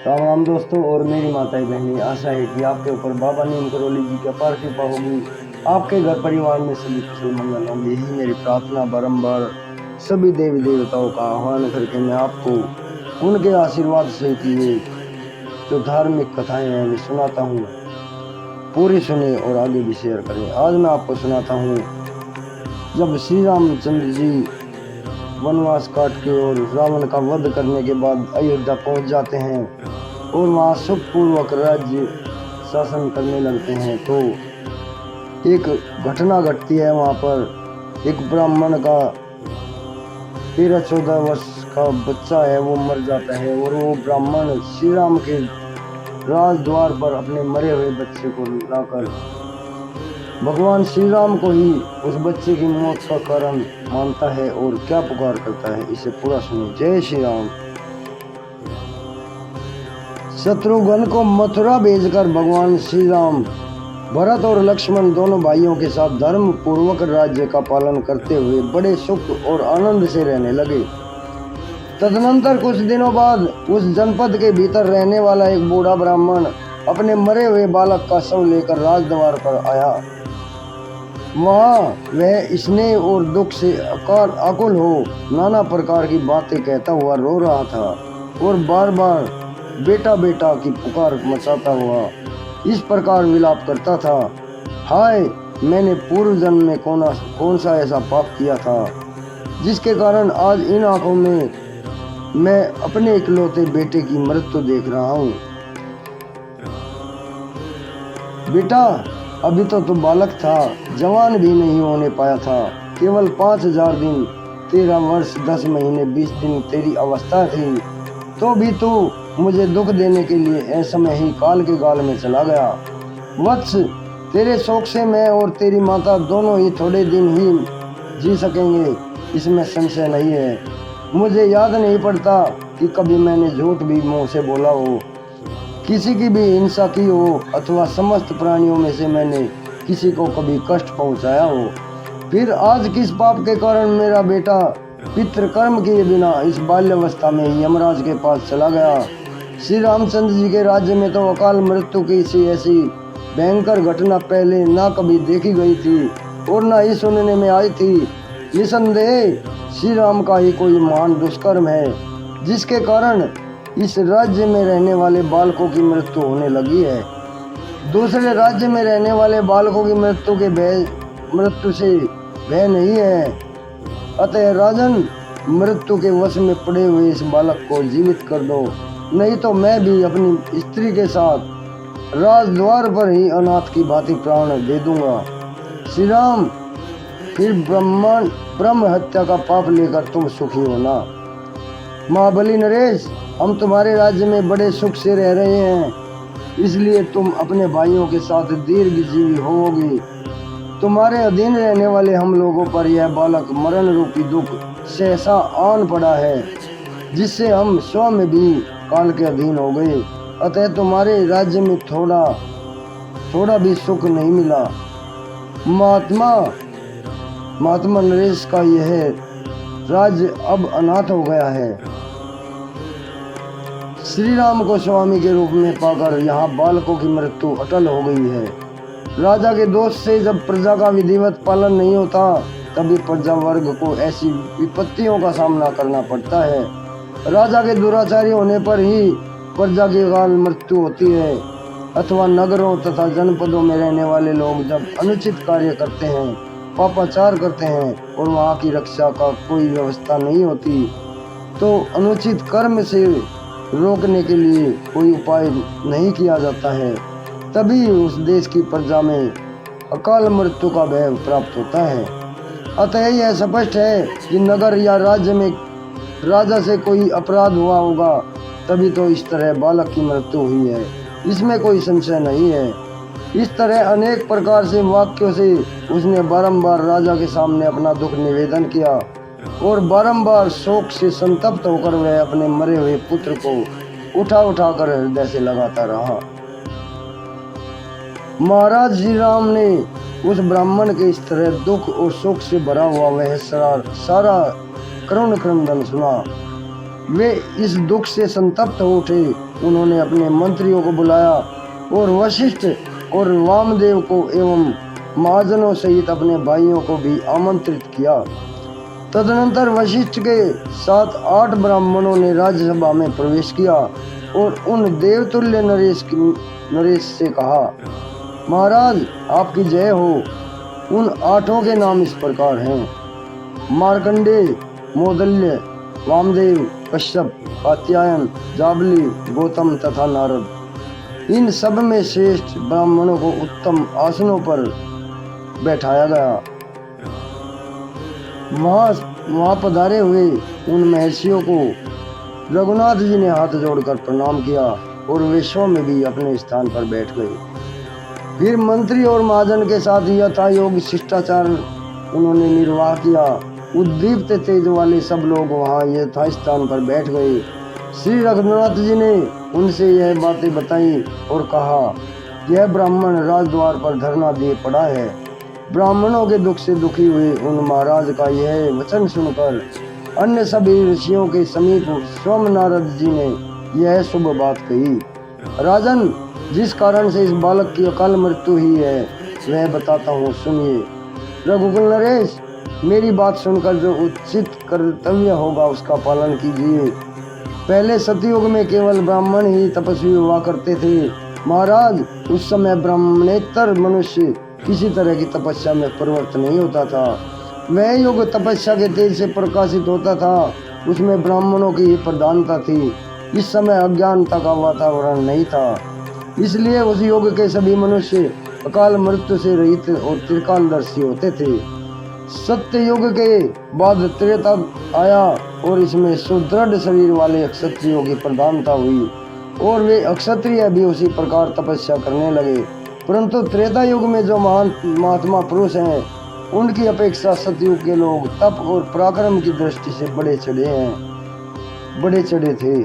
राम राम दोस्तों और मेरी माताएं बहनें, आशा है कि आपके ऊपर बाबा नीम करोली जी की अपार कृपा होगी। आपके घर परिवार में सभी कुशल मंगल होंगे, यही मेरी प्रार्थना। बारंबार सभी देवी देवताओं का आह्वान करके मैं आपको उनके आशीर्वाद से कि ये जो धार्मिक कथाएं हैं वे सुनाता हूँ। पूरी सुने और आगे भी शेयर करें। आज मैं आपको सुनाता हूँ, जब श्री रामचंद्र जी वनवास काट के और रावण का वध करने के बाद अयोध्या पहुंच जाते हैं और वहाँ सुखपूर्वक राज्य शासन करने लगते हैं, तो एक घटना घटती है। वहाँ पर एक ब्राह्मण का 13-14 वर्ष का बच्चा है, वो मर जाता है और वो ब्राह्मण श्री राम के राजद्वार पर अपने मरे हुए बच्चे को लाकर भगवान श्री राम को ही उस बच्चे की मौत का कारण मानता है और क्या पुकार करता है, इसे पूरा सुनिए। जय श्री राम। शत्रुघ्न को मथुरा भेजकर भगवान श्री राम भरत और लक्ष्मण दोनों भाइयों के साथ धर्म पूर्वक राज्य का पालन करते हुए बड़े सुख और आनंद से रहने लगे। तदनंतर कुछ दिनों बाद उस जनपद के भीतर रहने वाला एक बूढ़ा ब्राह्मण अपने मरे हुए बालक का शव लेकर राजद्वार पर आया। वहाँ वह स्नेह और दुख से आकुल हो नाना प्रकार की बातें कहता हुआ रो रहा था और बार बार बेटा बेटा की पुकार मचाता हुआ इस प्रकार विलाप करता था, हाय, मैंने पूर्व जन्म में कौन सा ऐसा पाप किया था जिसके कारण आज इन आंखों में मैं अपने इकलौते बेटे की मृत्यु देख रहा हूँ। बेटा, अभी तो तू बालक था, जवान भी नहीं होने पाया था, केवल 5000 दिन, 13 वर्ष 10 महीने 20 दिन तेरी अवस्था थी, तो भी तू मुझे दुख देने के लिए असमय ही काल के गाल में चला गया। वत्स, तेरे शोक से मैं और तेरी माता दोनों ही थोड़े दिन ही जी सकेंगे, इसमें संशय नहीं है। मुझे याद नहीं पड़ता कि कभी मैंने झूठ भी मुंह से बोला हो, किसी की भी हिंसा की हो अथवा समस्त प्राणियों में से मैंने किसी को कभी कष्ट पहुंचाया हो। फिर आज किस पाप के कारण मेरा बेटा पितृकर्म किए बिना इस बाल्यावस्था में ही यमराज के पास चला गया। श्री रामचंद्र जी के राज्य में तो अकाल मृत्यु की ऐसी भयंकर घटना पहले ना कभी देखी गई थी और ना ही सुनने में आई थी। निसंदेह श्री राम का ही कोई महान दुष्कर्म है जिसके कारण इस राज्य में रहने वाले बालकों की मृत्यु होने लगी है। दूसरे राज्य में रहने वाले बालकों की मृत्यु से भय नहीं है। अतः राजन, मृत्यु के वश में पड़े हुए इस बालक को जीवित कर दो, नहीं तो मैं भी अपनी स्त्री के साथ राजद्वार पर ही अनाथ की भांति प्राण दे दूंगा। श्री राम, फिर ब्रह्म हत्या का पाप लेकर तुम सुखी होना। महाबली नरेश, हम तुम्हारे राज्य में बड़े सुख से रह रहे हैं, इसलिए तुम अपने भाइयों के साथ दीर्घजीवी होवोगे। तुम्हारे अधीन रहने वाले हम लोगों पर यह बालक मरण रूपी दुख सहसा आन पड़ा है, जिससे हम स्वयं भी काल के अधीन हो गए। अतः तुम्हारे राज्य में थोड़ा भी सुख नहीं मिला। महात्मा नरेश का यह राज्य अब अनाथ हो गया है। श्री राम को स्वामी के रूप में पाकर यहाँ बालकों की मृत्यु अटल हो गई है। राजा के दोष से जब प्रजा का विधिवत पालन नहीं होता, तभी प्रजा वर्ग को ऐसी विपत्तियों का सामना करना पड़ता है। राजा के दुराचारी होने पर ही प्रजा की अकाल मृत्यु होती है, अथवा नगरों तथा जनपदों में रहने वाले लोग जब अनुचित कार्य करते हैं, पापाचार करते हैं और वहाँ की रक्षा का कोई व्यवस्था नहीं होती, तो अनुचित कर्म से रोकने के लिए कोई उपाय नहीं किया जाता है, तभी उस देश की प्रजा में अकाल मृत्यु का भय प्राप्त होता है। अतः यह स्पष्ट है कि नगर या राज्य में राजा से कोई अपराध हुआ होगा, तभी तो इस तरह बालक की मृत्यु हुई है, इसमें कोई संशय नहीं है। इस तरह अनेक प्रकार से वाक्यों से उसने बारंबार राजा के सामने अपना दुख निवेदन किया और बारंबार शोक से संतप्त होकर वह अपने मरे हुए पुत्र को उठा कर हृदय से लगाता रहा। महाराज श्री राम ने उस ब्राह्मण के इस तरह दुख और शोक से भरा हुआ वह सारा करुण क्रंदन सुना वे इस दुख से संतप्त हो उठे। उन्होंने अपने मंत्रियों को बुलाया और वशिष्ठ और वामदेव को एवं महाजनों सहित अपने भाइयों को भी आमंत्रित किया। तदनंतर वशिष्ठ के साथ 8 ब्राह्मणों ने राज्यसभा में प्रवेश किया और उन देवतुल्य नरेश से कहा, महाराज आपकी जय हो। उन 8 के नाम इस प्रकार हैं: मार्कंडेय, मोदल्य, वामदेव, कश्यप, कात्यायन, जाबली, गौतम तथा नारद। इन सब में श्रेष्ठ ब्राह्मणों को उत्तम आसनों पर बैठाया गया। वहां पधारे हुए उन महर्षियों को रघुनाथ जी ने हाथ जोड़कर प्रणाम किया और वे स्वयं में भी अपने स्थान पर बैठ गए। फिर मंत्री और महाजन के साथ यथायोग्य शिष्टाचार उन्होंने निर्वाह किया। उद्दीप्त तेज वाले सब लोग वहां यथास्थान पर बैठ गए। श्री रघुनाथ जी ने उनसे यह बातें बताई और कहा, यह ब्राह्मण राजद्वार पर धरना दिए पड़ा है। ब्राह्मणों के दुख से दुखी हुए उन महाराज का यह वचन सुनकर अन्य सभी ऋषियों के समीप स्वयं नारद जी ने यह शुभ बात कही। राजन, जिस कारण से इस बालक की अकाल मृत्यु हुई है वह बताता हूँ, सुनिए। रघुकुल नरेश, मेरी बात सुनकर जो उचित कर्तव्य होगा उसका पालन कीजिए। पहले सतयुग में केवल ब्राह्मण ही तपस्वी हुआ करते थे। महाराज, उस समय ब्राह्मणेतर मनुष्य किसी तरह की तपस्या में प्रवृत्त नहीं होता था। वह युग तपस्या के तेज से प्रकाशित होता था। उसमें ब्राह्मणों की ही प्रधानता थी। इस समय अज्ञानता का वातावरण नहीं था, इसलिए उस युग के सभी मनुष्य अकाल मृत्यु से रहित और त्रिकालदर्शी होते थे। सत्य युग के बाद त्रेता आया और इसमें सुदृढ़ शरीर वाले क्षत्रियों की प्रधानता हुई और वे अक्षत्रिय भी उसी प्रकार तपस्या करने लगे। परंतु त्रेता युग में जो महात्मा पुरुष हैं, उनकी अपेक्षा सतयुग के लोग तप और पराक्रम की दृष्टि से बड़े चढ़े थे।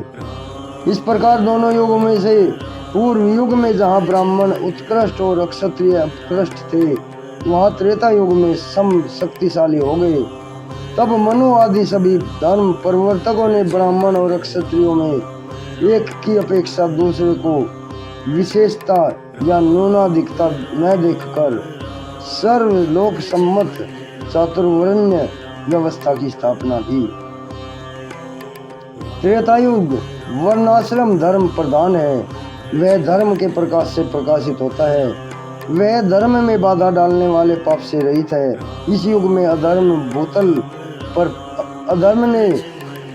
इस प्रकार दोनों युगों में से पूर्व युग में जहाँ ब्राह्मण उत्कृष्ट और क्षत्रिय उत्कृष्ट थे, वहाँ त्रेता युग में सम शक्तिशाली हो गए। तब मनु आदि सभी धर्म परिवर्तकों ने ब्राह्मण और क्षत्रियों में एक की अपेक्षा दूसरे को विशेषता या न्यूनाधिकता न देखकर सर्वलोक सम्मत चातुर्वर्ण्य व्यवस्था की स्थापना की। त्रेतायुग वर्णाश्रम धर्म प्रधान है। वह धर्म के प्रकाश से प्रकाशित होता है। वह धर्म में बाधा डालने वाले पाप से रहित है। इस युग में अधर्म ने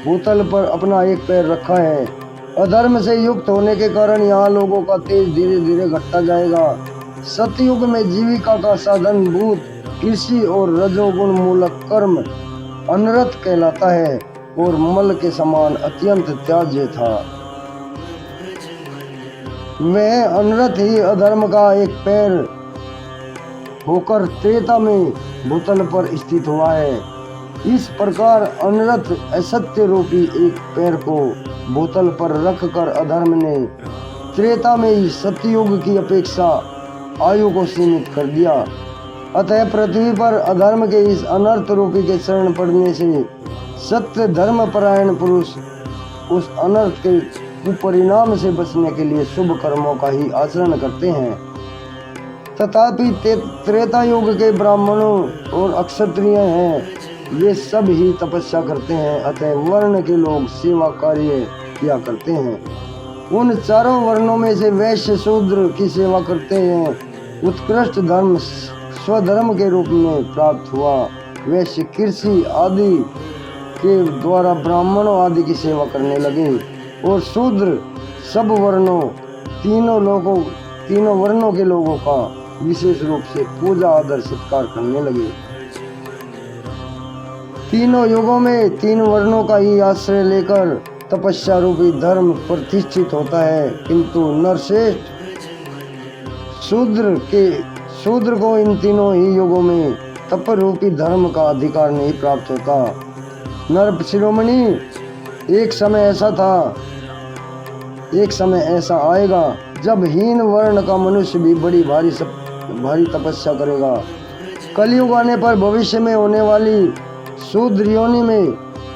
भूतल पर अपना एक पैर रखा है। अधर्म से युक्त होने के कारण यहाँ लोगों का तेज धीरे धीरे घटता जाएगा। सतयुग में जीविका का साधन भूत कृषि और रजोगुण मूलक कर्म अनरत कहलाता है और मल के समान अत्यंत त्याज्य था। वह अनरत ही अधर्म का एक पैर होकर त्रेता में भूतल पर स्थित हुआ है। इस प्रकार अनरत असत्य रूपी एक पैर को भूतल पर रखकर अधर्म ने त्रेता में ही सतयुग की अपेक्षा आयु को सीमित कर दिया। अतः पृथ्वी पर अधर्म के इस अनर्थ रूपी के शरण पड़ने से सत्य धर्म परायण पुरुष उस अनर्थ के कुपरिणाम से बचने के लिए शुभ कर्मों का ही आचरण करते हैं। तथापि त्रेता युग के ब्राह्मणों और अक्षत्रिय हैं, वे सब ही तपस्या करते हैं। अतः वर्ण के लोग सेवा कार्य किया करते हैं। उन चारों वर्णों में से वैश्य शूद्र की सेवा करते हैं। उत्कृष्ट धर्म स्वधर्म के रूप में प्राप्त हुआ। वैश्य कृषि आदि के द्वारा ब्राह्मणों आदि की सेवा करने लगे और शूद्र सब वर्णों तीनों वर्णों के लोगों का विशेष रूप से पूजा आदर सत्कार करने लगे। तीनों युगों में 3 वर्णों का ही आश्रय लेकर तपस्या रूपी धर्म प्रतिष्ठित होता है, किंतु नरश्रेष्ठ शूद्र को इन तीनों ही युगों में तप रूपी धर्म का अधिकार नहीं प्राप्त होता। नर शिरोमणि, एक समय ऐसा आएगा जब हीन वर्ण का मनुष्य भी बड़ी भारी तपस्या करेगा। कलयुग आने पर भविष्य में होने वाली शूद्र योनि में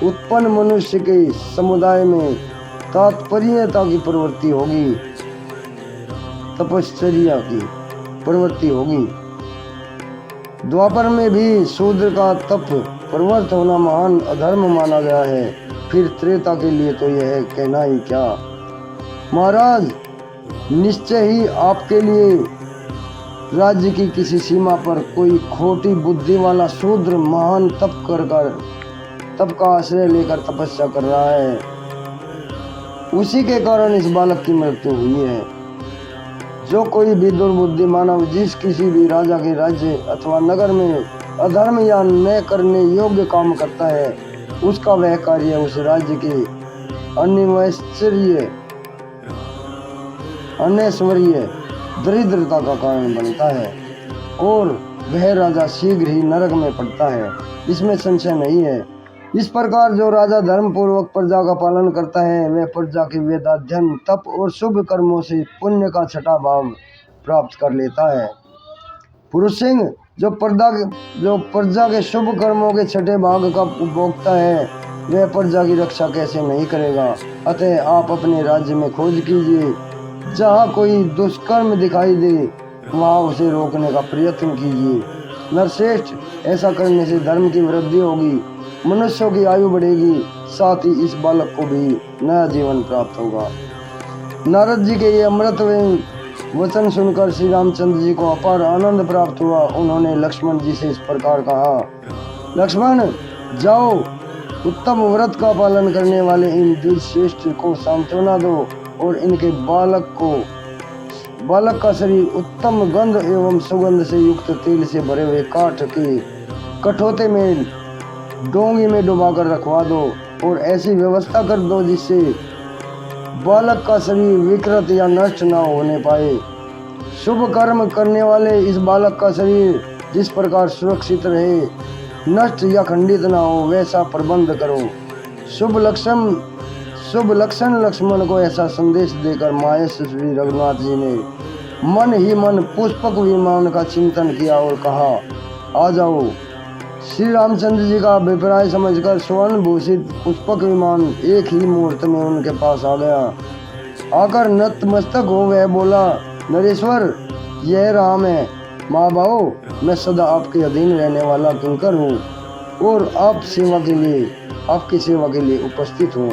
उत्पन्न मनुष्य के समुदाय में तात्पर्यता की प्रवृत्ति होगी, तपश्चर्या की प्रवृत्ति होगी। द्वापर में भी शूद्र का तप प्रवृत्त होना महान अधर्म माना गया है, फिर त्रेता के लिए तो यह कहना ही क्या। महाराज, निश्चय ही आपके लिए राज्य की किसी सीमा पर कोई खोटी बुद्धि वाला शूद्र महान तप का आश्रय लेकर तपस्या कर रहा है। उसी के कारण इस बालक की मृत्यु हुई है। जो कोई भी दुर्बुद्धि मानव जिस किसी भी राजा के राज्य अथवा नगर में अधर्म या न करने योग्य काम करता है, उसका वह कार्य उस राज्य के अनैश्वर्य दरिद्रता का कारण बनता है और वह राजा शीघ्र ही नरक में पड़ता है, इसमें संशय नहीं है। इस प्रकार जो राजा धर्म पूर्वक प्रजा का पालन करता है, वह प्रजा के वेदाध्ययन, तप और शुभ कर्मों से पुण्य का छठा भाग प्राप्त कर लेता है। पुरुष सिंह, जो प्रजा के शुभ कर्मों के छठे भाग का उपभोक्ता है, वह प्रजा की रक्षा कैसे नहीं करेगा। अतः आप अपने राज्य में खोज कीजिए, जहाँ कोई दुष्कर्म दिखाई दे वहाँ उसे रोकने का प्रयत्न कीजिए। नरश्रेष्ठ, ऐसा करने से धर्म की वृद्धि होगी, मनुष्यों की आयु बढ़ेगी, साथ ही इस बालक को भी नया जीवन प्राप्त होगा। नारद जी के ये अमृत वचन सुनकर श्री रामचंद्र जी को अपार आनंद प्राप्त हुआ। उन्होंने लक्ष्मण जी से इस प्रकार कहा, लक्ष्मण, जाओ, उत्तम व्रत का पालन करने वाले इन द्विज श्रेष्ठ को सांत्वना दो और इनके बालक का शरीर उत्तम गंध एवं सुगंध से युक्त तेल से भरे हुए काठ के कठोते में डोंगी में डुबाकर रखवा दो और ऐसी व्यवस्था कर दो जिससे बालक का शरीर विकृत या नष्ट न होने पाए। शुभ कर्म करने वाले इस बालक का शरीर जिस प्रकार सुरक्षित रहे, नष्ट या खंडित न हो, वैसा प्रबंध करो। शुभ लक्षण लक्ष्मण को ऐसा संदेश देकर माहेश्वरी रघुनाथ जी ने मन ही मन पुष्पक विमान का चिंतन किया और कहा, आ जाओ। श्री रामचंद्र जी का अभिप्राय समझकर स्वर्ण भूषित पुष्पक विमान एक ही मुहूर्त में उनके पास आ गया। आकर नतमस्तक हो वह बोला, नरेश्वर, यह राम है। माँ बाओ, मैं सदा आपके अधीन रहने वाला किंकर हूँ और आपकी सेवा के लिए उपस्थित हूँ।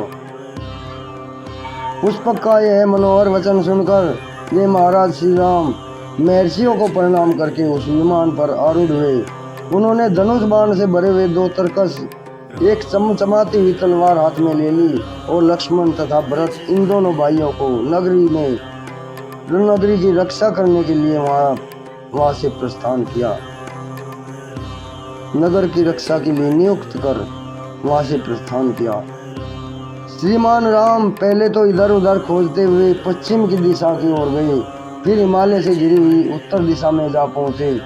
पुष्पक का यह मनोहर वचन सुनकर ये महाराज श्री राम महर्षियों को प्रणाम करके उस विमान पर आरूढ़ हुए। उन्होंने धनुष बाण से भरे हुए 2 तरकस, एक चमचमाती हुई तलवार हाथ में ले ली और लक्ष्मण तथा भरत इन दोनों भाइयों को नगरी की रक्षा करने के लिए वहां से प्रस्थान किया। नगर की रक्षा के लिए नियुक्त कर वहां से प्रस्थान किया। श्रीमान राम पहले तो इधर उधर खोजते हुए पश्चिम की दिशा की ओर गए, फिर हिमालय से घिरी हुई उत्तर दिशा में जा पहुंचे।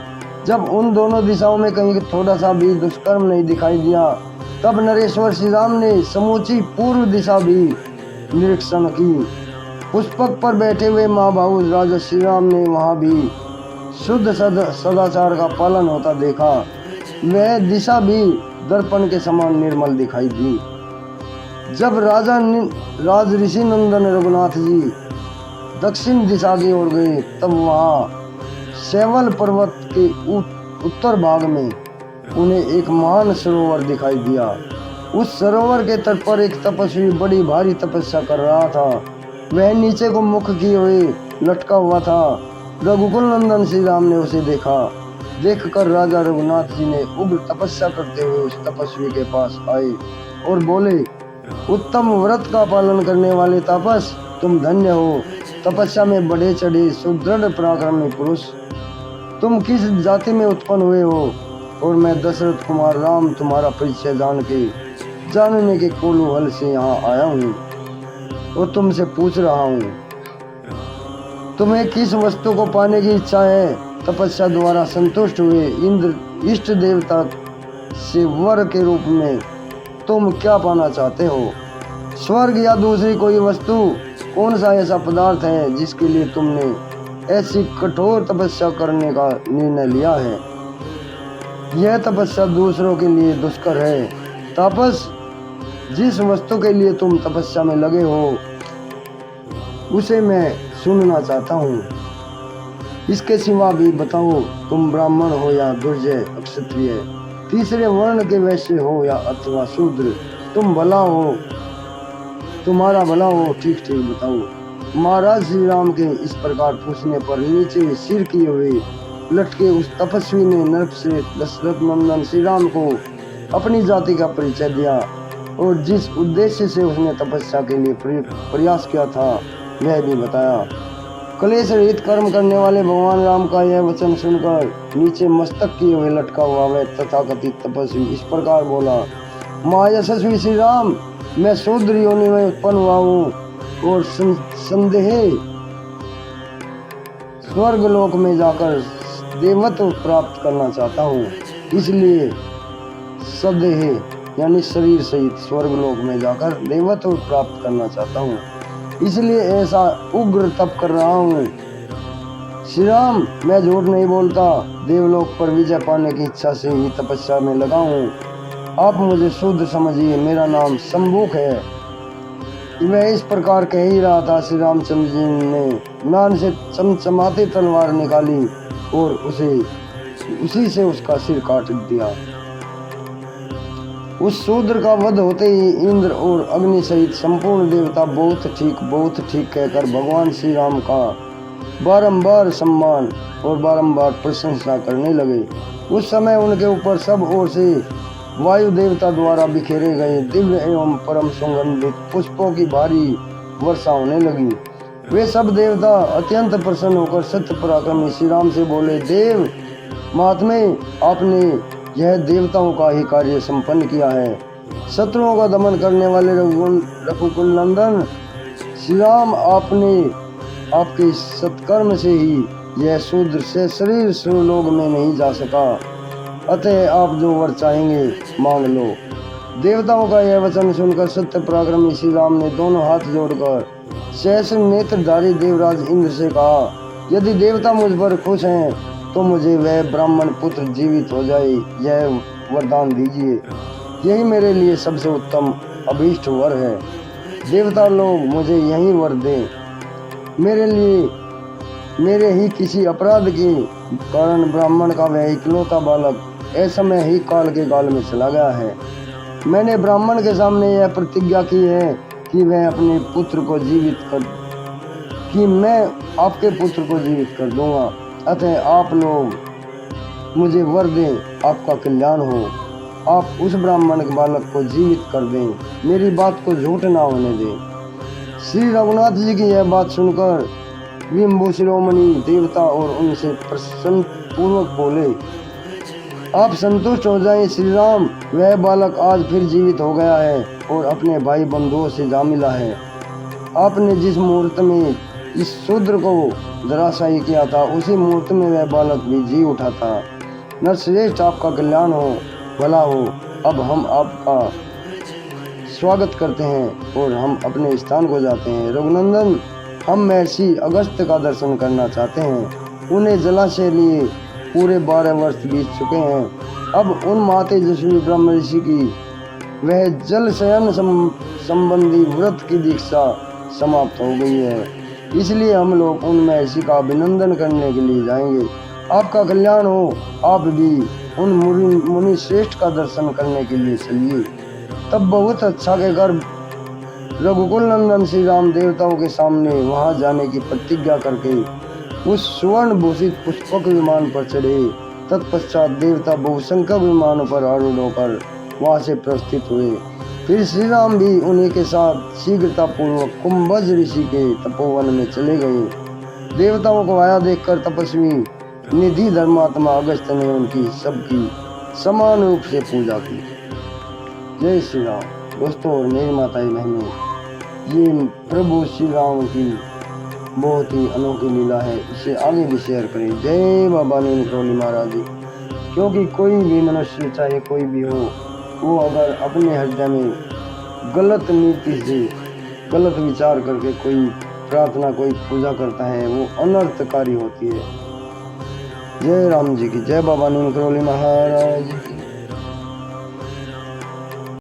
जब उन दोनों दिशाओं में कहीं थोड़ा सा भी दुष्कर्म नहीं दिखाई दिया, तब नरेश्वर श्री राम ने समूची पूर्व दिशा भी निरीक्षण की। पुष्पक पर बैठे हुए महाबाहु राजा श्री राम ने वहां भी शुद्ध सदाचार का पालन होता देखा। वह दिशा भी दर्पण के समान निर्मल दिखाई दी। जब राज ऋषि नंदन रघुनाथ जी दक्षिण दिशा की ओर गए, तब वहां शैवल पर्वत के उत्तर भाग में उन्हें एक महान सरोवर दिखाई दिया। उस सरोवर के तट पर एक तपस्वी बड़ी भारी तपस्या कर रहा था। वह नीचे को मुख किए हुए लटका हुआ था। रघुकुल नंदन श्री राम ने उसे देखा। देखकर राजा रघुनाथ जी ने उग्र तपस्या करते हुए उस तपस्वी के पास आए और बोले, उत्तम व्रत का पालन करने वाले तापस, तुम धन्य हो। तपस्या में बढ़े चढ़े सुदृढ़ पराक्रमी पुरुष, तुम किस जाति में उत्पन्न हुए हो? और मैं दशरथ कुमार राम तुम्हारा परिचय जानने के कोलाहल से यहाँ आया हूँ और तुमसे पूछ रहा हूँ, तुम्हें किस वस्तु को पाने की इच्छा है? तपस्या द्वारा संतुष्ट हुए इंद्र इष्ट देवता से वर के रूप में तुम क्या पाना चाहते हो? स्वर्ग या दूसरी कोई वस्तु? कौन सा ऐसा पदार्थ है जिसके लिए तुमने ऐसी कठोर तपस्या करने का निर्णय लिया है? यह तपस्या दूसरों के लिए दुष्कर है। तापस, जिस वस्तु के लिए तुम तपस्या में लगे हो उसे मैं सुनना चाहता हूँ। इसके सिवा भी बताओ, तुम ब्राह्मण हो या दुर्जय क्षत्रिय, तीसरे वर्ण के वैश्य हो या अथवा शूद्र, तुम भला हो, तुम्हारा भला हो, ठीक ठीक बताओ। महाराज श्री राम के इस प्रकार पूछने पर नीचे सिर किए हुए लटके उस तपस्वी ने नरपश्रेष्ठ दशरथ नंदन श्री राम को अपनी जाति का परिचय दिया और जिस उद्देश्य से उसने तपस्या के लिए प्रयास किया था वह भी बताया। क्लेश रहित कर्म करने वाले भगवान राम का यह वचन सुनकर नीचे मस्तक किए हुए लटका हुआ वह तथाकथित तपस्वी इस प्रकार बोला, महायशस्वी श्री राम, मैं शूद्र योनि में उत्पन्न हुआ हूँ और संदेह स्वर्ग लोक में जाकर देवत्व प्राप्त करना चाहता हूँ। इसलिए संदेह यानी शरीर सहित स्वर्ग लोक में जाकर देवत्व प्राप्त करना चाहता हूँ, इसलिए ऐसा उग्र तप कर रहा हूँ। श्री राम, मैं झूठ नहीं बोलता, देवलोक पर विजय पाने की इच्छा से ही तपस्या में लगा हूँ। आप मुझे शुद्ध समझिए, मेरा नाम शंभुक है। वह इस प्रकार कह ही रहा था, श्री रामचंद्र जी ने म्यान से चमचमाती तलवार निकाली और उसी से उसका सिर काट दिया। उस शूद्र का वध होते ही इंद्र और अग्नि सहित संपूर्ण देवता बहुत ठीक कहकर भगवान श्री राम का बारंबार सम्मान और बारंबार प्रशंसा करने लगे। उस समय उनके ऊपर सब ओर से वायु देवता द्वारा बिखेरे गए दिव्य एवं परम सुगंधित पुष्पों की भारी वर्षा होने लगी। वे सब देवता अत्यंत प्रसन्न होकर सत्य पराक्रमी श्री राम से बोले, देव महात्मे, आपने यह देवताओं का ही कार्य संपन्न किया है। शत्रुओं का दमन करने वाले रघुकुल नंदन श्री राम, आपके सत्कर्म से ही यह शूद्र से शरीर सुरलोक में नहीं जा सका, अतः आप जो वर चाहेंगे मांग लो। देवताओं का यह वचन सुनकर सत्य पराक्रमी श्री राम ने दोनों हाथ जोड़कर सहस्र नेत्रधारी देवराज इंद्र से कहा, यदि देवता मुझ पर खुश हैं तो मुझे वह ब्राह्मण पुत्र जीवित हो जाए, यह वरदान दीजिए। यही मेरे लिए सबसे उत्तम अभीष्ट वर है। देवता लोग मुझे यही वर दें। मेरे ही किसी अपराध के कारण ब्राह्मण का वह इकलौता बालक असमय ही काल के गाल में चला गया है। मैंने ब्राह्मण के सामने यह प्रतिज्ञा की है कि मैं आपके पुत्र को जीवित कर दूंगा, अतः आप लोग मुझे वर दें, आपका कल्याण हो। आप उस ब्राह्मण के बालक को जीवित कर दें, मेरी बात को झूठ ना होने दें। श्री रघुनाथ जी की यह बात सुनकर विम्बु शिरोमणि देवता और उनसे प्रसन्न पूर्वक बोले, आप संतुष्ट हो जाएं श्री राम, वह बालक आज फिर जीवित हो गया है और अपने भाई बंधुओं से जा मिला है। आपने जिस मुहूर्त में इस शूद्र को धराशायी किया था उसी मुहूर्त में वह बालक भी जी उठा था। नरश्रेष्ठ, आपका कल्याण हो, भला हो। अब हम आपका स्वागत करते हैं और हम अपने स्थान को जाते हैं। रघुनंदन, हम महर्षि अगस्त्य का दर्शन करना चाहते हैं। उन्हें जलाशय लिए पूरे 12 वर्ष बीत चुके हैं। अब उन महातेजस्वी ब्रह्म ऋषि की वह जल शयन संबंधी व्रत की दीक्षा समाप्त हो गई है, इसलिए हम लोग उन महर्षि का अभिनंदन करने के लिए जाएंगे। आपका कल्याण हो। आप भी उन मुनि श्रेष्ठ का दर्शन करने के लिए चलिए। तब बहुत अच्छा के गर्भ रघुकुल नंदन श्री राम देवताओं के सामने वहां जाने की प्रतिज्ञा करके उस सुवर्ण भूषित पुष्पक विमान पर चढ़े। तत्पश्चात देवता बहुसंख्यक विमानों पर आरूढ़ होकर वहां से प्रस्थित हुए। फिर श्री राम भी उन्हीं के साथ शीघ्रता पूर्वक कुंभज ऋषि के तपोवन में चले गए। देवताओं को आया देखकर तपस्वी निधि धर्मात्मा अगस्त्य ने उनकी सबकी समान रूप से पूजा की। जय श्री राम। दोस्तों और मेरी माताएं बहनें, ये प्रभु श्री राम की बहुत ही अनोखी लीला है, इसे आगे भी शेयर करें। जय बाबा नीम करोली महाराज जी। क्योंकि कोई भी मनुष्य चाहे कोई भी हो, वो अगर अपने हृदय में गलत नीति से गलत विचार करके कोई प्रार्थना कोई पूजा करता है वो अनर्थकारी होती है। जय राम जी की जय। बाबा नीम करोली महाराज।